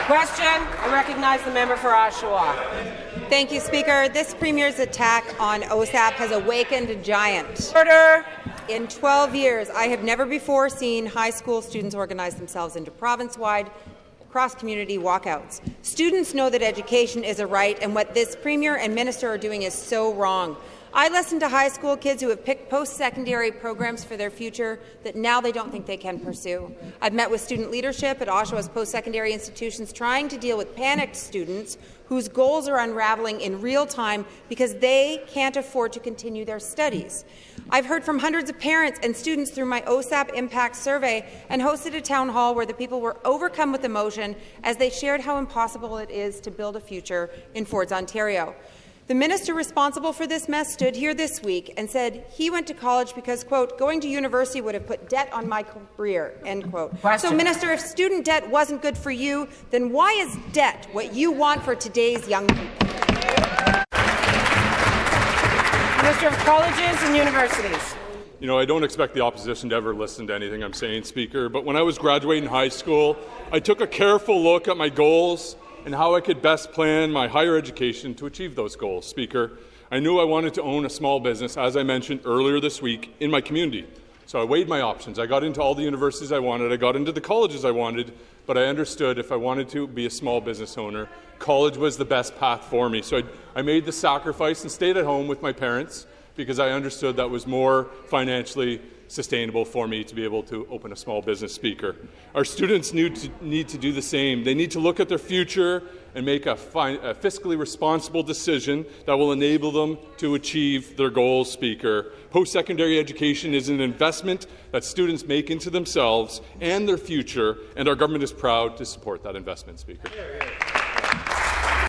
Question. I recognize the member for Oshawa. Thank you, Speaker. This Premier's attack on OSAP has awakened a giant. Order. In 12 years, I have never before seen high school students organize themselves into province-wide, cross-community walkouts. Students know that education is a right, and what this Premier and Minister are doing is so wrong. I listen to high school kids who have picked post-secondary programs for their future that now they don't think they can pursue. I've met with student leadership at Oshawa's post-secondary institutions trying to deal with panicked students whose goals are unraveling in real time because they can't afford to continue their studies. I've heard from hundreds of parents and students through my OSAP Impact Survey and hosted a town hall where the people were overcome with emotion as they shared how impossible it is to build a future in Fords, Ontario. The minister responsible for this mess stood here this week and said he went to college because, quote, going to university would have put debt on my career, end quote. Question. So, Minister, if student debt wasn't good for you, then why is debt what you want for today's young people? Minister of Colleges and Universities. You know, I don't expect the opposition to ever listen to anything I'm saying, Speaker, but when I was graduating high school, I took a careful look at my goals and how I could best plan my higher education to achieve those goals, Speaker. I knew I wanted to own a small business, as I mentioned earlier this week, in my community. So I weighed my options. I got into all the universities I wanted. I got into the colleges I wanted, but I understood if I wanted to be a small business owner, college was the best path for me. So I made the sacrifice and stayed at home with my parents because I understood that was more financially sustainable for me to be able to open a small business, Speaker. Our students need to do the same. They need to look at their future and make a fiscally responsible decision that will enable them to achieve their goals, Speaker. Post-secondary education is an investment that students make into themselves and their future, and our government is proud to support that investment, Speaker.